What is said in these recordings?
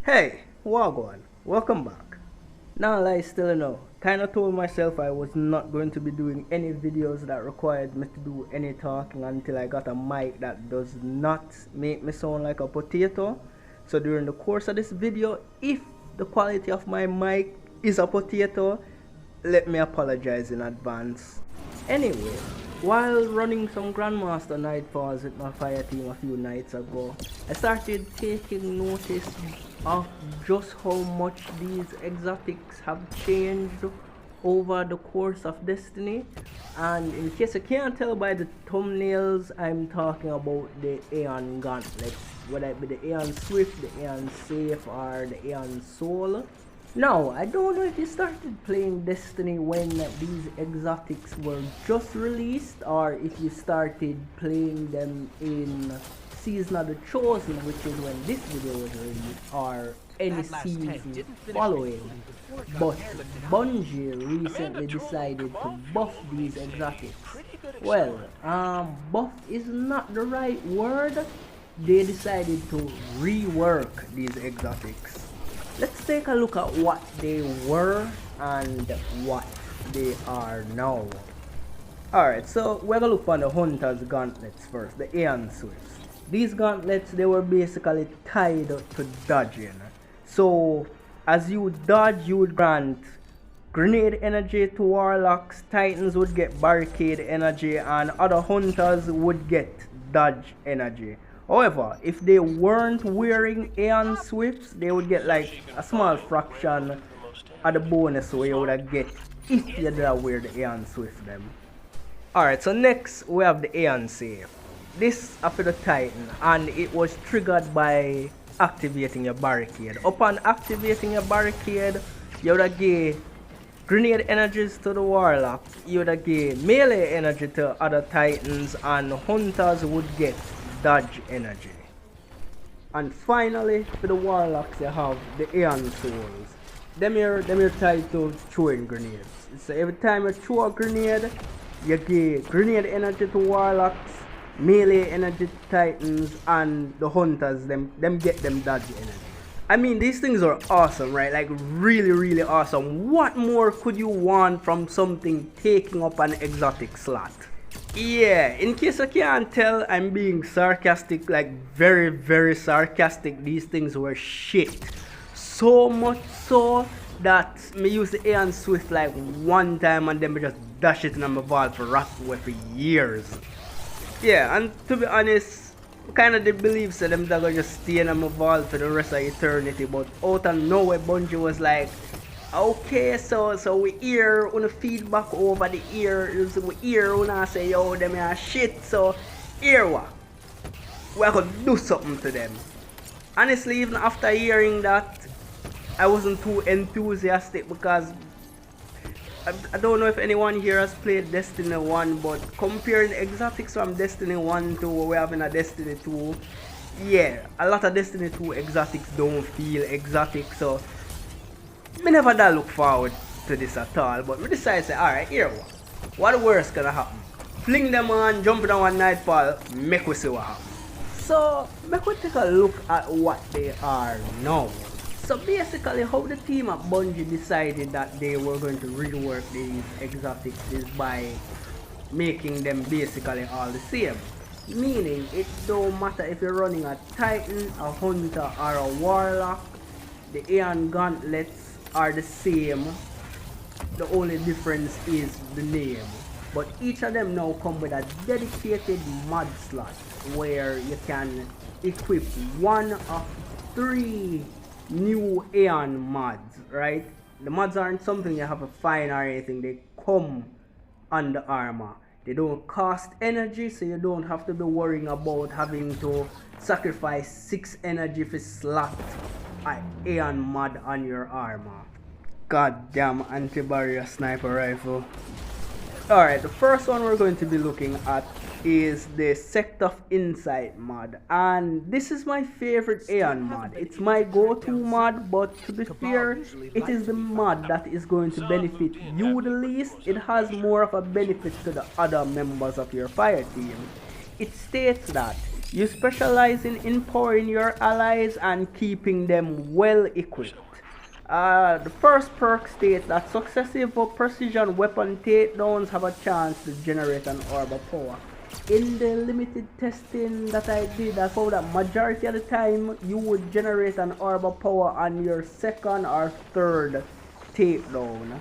Hey, Wagwan, welcome back. Now I still know. Kinda told myself I was not going to be doing any videos that required me to do any talking until I got a mic that does not make me sound like a potato. So during the course of this video, if the quality of my mic is a potato, let me apologize in advance. Anyway, while running some Grandmaster Nightfalls with my fire team a few nights ago, I started taking notice of just how much these exotics have changed over the course of Destiny. And in case you can't tell by the thumbnails, I'm talking about the Aeon gauntlets, whether it be the Aeon Swift, the Aeon Safe, or the Aeon Soul. Now, I don't know if you started playing Destiny when these exotics were just released, or if you started playing them in Season of the Chosen, which is when this video was released, or any season following. But Bungie recently decided to buff these exotics. Well, buff is not the right word. They decided to rework these exotics. Let's take a look at what they were and what they are now. Alright, so we're gonna look for the Hunter's gauntlets first, the Aeon Swifts. These gauntlets, they were basically tied to dodging. So as you dodge, you would grant grenade energy to warlocks, titans would get barricade energy, and other hunters would get dodge energy. However, if they weren't wearing Aeon Swifts, they would get like a small fraction of the bonus where you would get if you did wear the Aeon Swift them. Alright, so next we have the Aeon Safe. This is for the Titan, and it was triggered by activating your barricade. Upon activating your barricade, you would get grenade energies to the warlock, you would get melee energy to other titans, and hunters would get dodge energy. And finally, for the warlocks, you have the Aeon Souls. Them here tied to throwing grenades. So every time you throw a grenade, you get grenade energy to warlocks, melee energy to titans, and the hunters, them get them dodge energy. I mean, these things are awesome, right? Like really awesome. What more could you want from something taking up an exotic slot? Yeah, in case you can't tell, I'm being sarcastic, like very sarcastic. These things were shit. So much so that me use the Aeon Swift like one time and then me just dash it in my vault for rot away for years. Yeah, and to be honest, kind of did believe so them that gonna just stay in my vault for the rest of eternity, but out of nowhere Bungie was like, okay, so we hear on the feedback over the ears, we hear when I say yo them are shit, so here what? We're gonna do something to them. Honestly, even after hearing that, I wasn't too enthusiastic because I don't know if anyone here has played Destiny 1, but comparing exotics from Destiny 1 to what we have in a Destiny 2, yeah, a lot of Destiny 2 exotics don't feel exotic, so me never da look forward to this at all, but we decided to say, alright, here what the worst gonna happen? Fling them on, jump down one nightfall, make we see what happens. So, make we take a look at what they are now. So basically, how the team at Bungie decided that they were going to rework these exotics is by making them basically all the same. Meaning, it don't matter if you're running a Titan, a Hunter, or a Warlock, the Aeon Gauntlets are the same. The only difference is the name. But each of them now come with a dedicated mod slot where you can equip one of 3 new Aeon mods, right? The mods aren't something you have to find or anything, they come on the armor. They don't cost energy, so you don't have to be worrying about having to sacrifice 6 energy for slot an Aeon mod on your armor. Goddamn anti-barrier sniper rifle. Alright, the first one we're going to be looking at is the Sect of Insight mod, and this is my favorite Aeon mod. It's my go-to mod, but to be fair, it is the mod that is going to benefit you the least. It has more of a benefit to the other members of your fire team. It states that You specialize in empowering your allies and keeping them well equipped. The first perk states that successive precision weapon takedowns have a chance to generate an orb of power. In the limited testing that I did, I found that majority of the time you would generate an orb of power on your second or third takedown.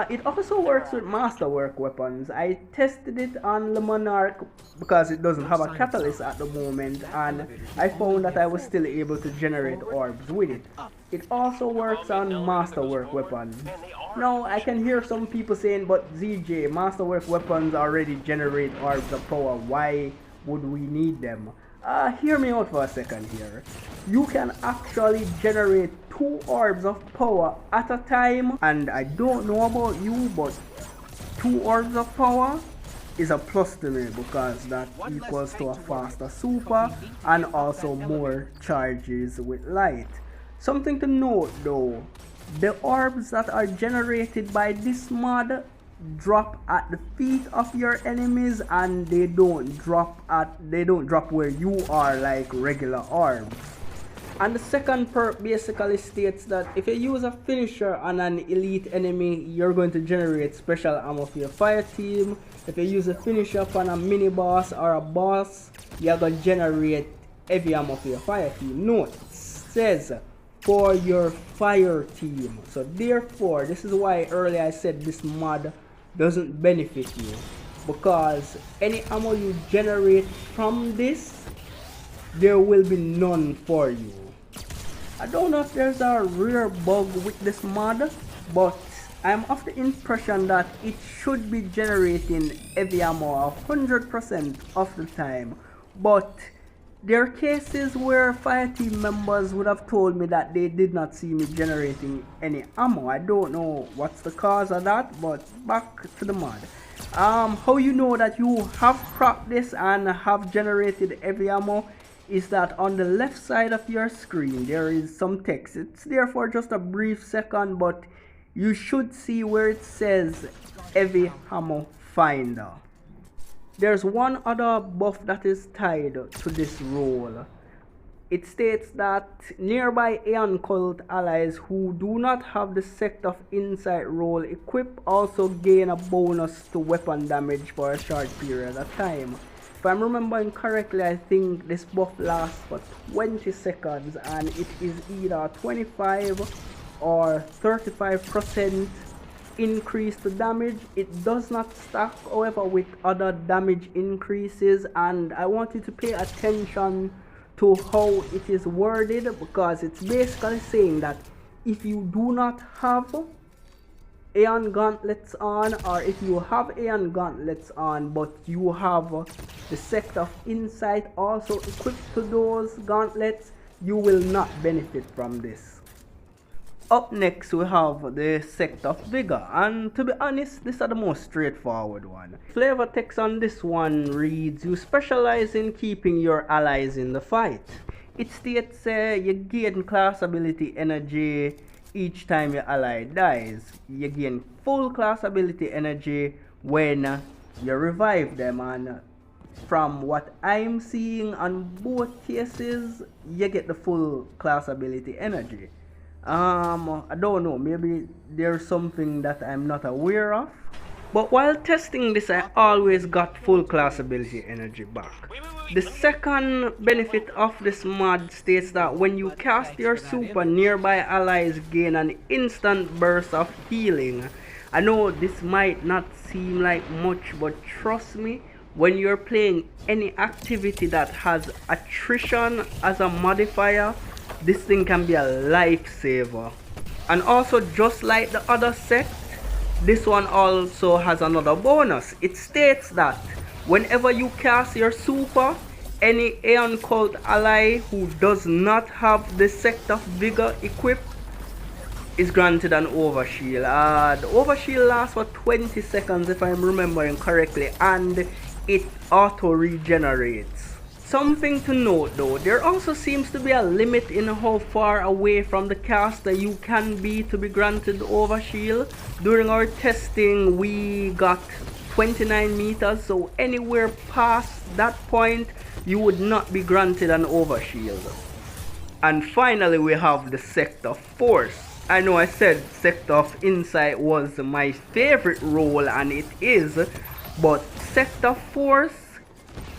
It also works with masterwork weapons. I tested it on the Monarch because it doesn't have a catalyst at the moment, and I found that I was still able to generate orbs with it. It also works on masterwork weapons. Now, I can hear some people saying, but ZJ, masterwork weapons already generate orbs of power. Why would we need them? Hear me out for a second here. You can actually generate 2 orbs of power at a time, and I don't know about you, but 2 orbs of power is a plus to me because that equals to a faster super and also more charges with light. Something to note though, the orbs that are generated by this mod drop at the feet of your enemies, and they don't drop where you are like regular orbs. And the second perk basically states that if you use a finisher on an elite enemy, you're going to generate special ammo for your fire team. If you use a finisher upon a mini boss or a boss, you're going to generate heavy ammo for your fire team. Note, it says for your fire team. So therefore, this is why earlier I said this mod doesn't benefit you, because any ammo you generate from this, there will be none for you. I don't know if there's a rare bug with this mod, but I'm of the impression that it should be generating heavy ammo 100% of the time, but there are cases where fire team members would have told me that they did not see me generating any ammo. I don't know what's the cause of that, but back to the mod. How you know that you have cropped this and have generated heavy ammo is that on the left side of your screen there is some text. It's there for just a brief second, but you should see where it says heavy ammo finder. There's one other buff that is tied to this role. It states that nearby Aeon cult allies who do not have the Sect of Insight role equipped also gain a bonus to weapon damage for a short period of time. If I'm remembering correctly, I think this buff lasts for 20 seconds and it is either 25 or 35% increase to damage. It does not stack however with other damage increases, and I want you to pay attention to how it is worded, because it's basically saying that if you do not have Aeon gauntlets on, or if you have Aeon gauntlets on but you have the Sect of Insight also equipped to those gauntlets, you will not benefit from this. Up next we have the Sect of Vigor, and to be honest, this is the most straightforward one. Flavor text on this one reads, you specialize in keeping your allies in the fight. It states you gain class ability energy each time your ally dies. You gain full class ability energy when you revive them, and from what I'm seeing on both cases, you get the full class ability energy. I don't know, maybe there's something that I'm not aware of, but while testing this I always got full class ability energy back. The second benefit of this mod states that when you cast your super, nearby allies gain an instant burst of healing. I know this might not seem like much, but trust me, when you're playing any activity that has attrition as a modifier, this thing can be a lifesaver. And also, just like the other sect, this one also has another bonus. It states that whenever you cast your super, any Aeon cult ally who does not have the Sect of Vigor equipped is granted an overshield. The overshield lasts for 20 seconds if I'm remembering correctly, and it auto regenerates. Something to note though, there also seems to be a limit in how far away from the caster you can be to be granted overshield. During our testing we got 29 meters, so anywhere past that point you would not be granted an overshield. And finally we have the Sector Force. I know I said Sector of Insight was my favorite role, and it is, but Sector Force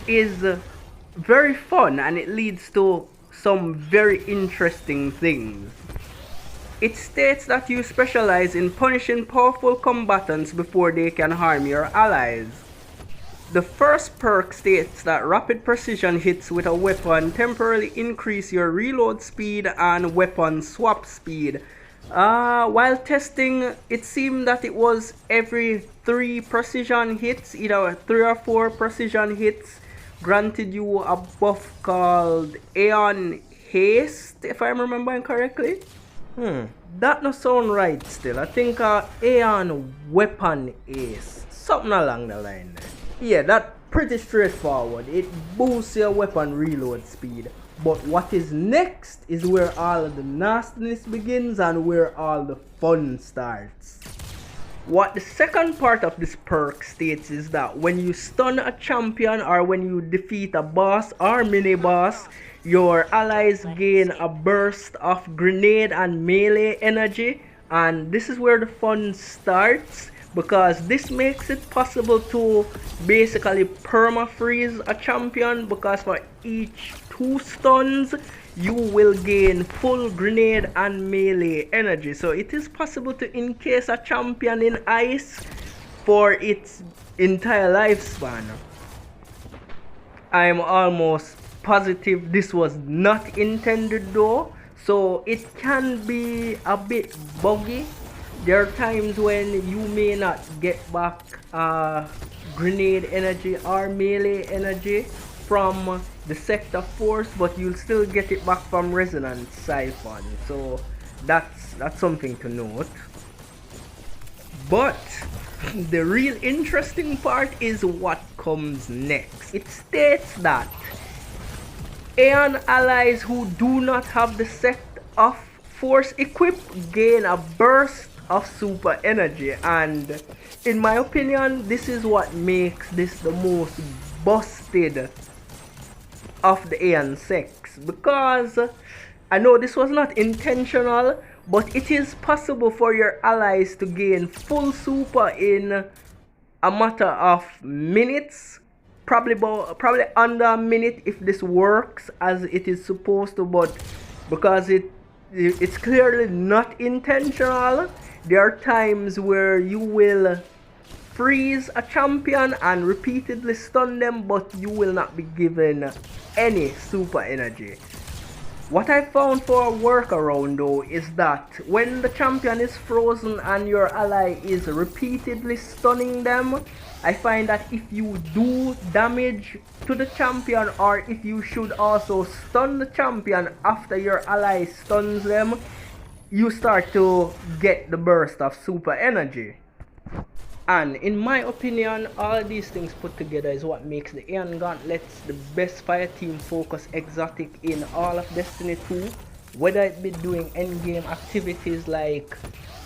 is very fun and it leads to some very interesting things. It states that you specialize in punishing powerful combatants before they can harm your allies. The first perk states that rapid precision hits with a weapon temporarily increase your reload speed and weapon swap speed. While testing, it seemed that it was every 3 precision hits, either 3 or 4 precision hits, granted you a buff called Aeon Haste, if I'm remembering correctly. That no sound right still. I think Aeon Weapon Ace, something along the line there. Yeah, that's pretty straightforward. It boosts your weapon reload speed. But what is next is where all of the nastiness begins and where all the fun starts. What the second part of this perk states is that when you stun a champion or when you defeat a boss or mini boss, your allies gain a burst of grenade and melee energy, and this is where the fun starts, because this makes it possible to basically perma-freeze a champion, because for each 2 stuns you will gain full grenade and melee energy. So it is possible to encase a champion in ice for its entire lifespan. I am almost positive this was not intended though, so it can be a bit buggy. There are times when you may not get back grenade energy or melee energy from the Sector Force, but you'll still get it back from Resonance Siphon, so that's something to note. But the real interesting part is what comes next. It states that Aeon allies who do not have the Sector of Force equipped gain a burst of super energy, and in my opinion this is what makes this the most busted of the Aeon sects, because I know this was not intentional, but it is possible for your allies to gain full super in a matter of minutes, probably under a minute if this works as it is supposed to, but because it's clearly not intentional, there are times where you will freeze a champion and repeatedly stun them, but you will not be given any super energy. What I found for a workaround though is that when the champion is frozen and your ally is repeatedly stunning them, I find that if you do damage to the champion, or if you should also stun the champion after your ally stuns them, you start to get the burst of super energy. And in my opinion, all of these things put together is what makes the Aeon Gauntlets the best fireteam focus exotic in all of Destiny 2. Whether it be doing endgame activities like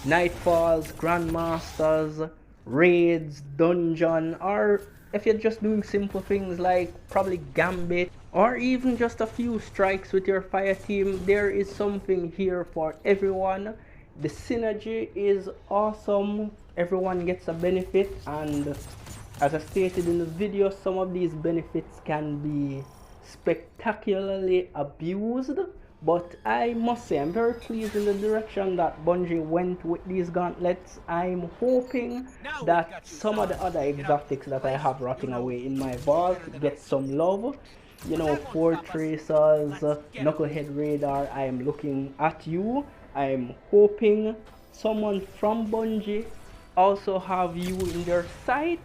Nightfalls, Grandmasters, Raids, Dungeon, or if you're just doing simple things like probably Gambit, or even just a few strikes with your fireteam, there is something here for everyone. The synergy is awesome. Everyone gets a benefit, and as I stated in the video, some of these benefits can be spectacularly abused, but I must say I'm very pleased in the direction that Bungie went with these gauntlets. I'm hoping that some of the other exotics that I have rotting away in my vault get some love. You know, Fortressers, Knucklehead Radar, I am looking at you. I'm hoping someone from Bungie also have you in their sights.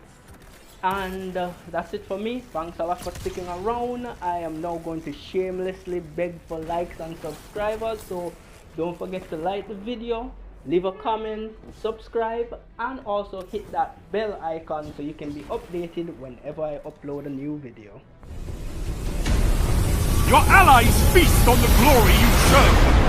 And that's it for me. Thanks a lot for sticking around. I am now going to shamelessly beg for likes and subscribers, so don't forget to like the video, leave a comment, subscribe, and also hit that bell icon so you can be updated whenever I upload a new video. Your allies feast on the glory you serve.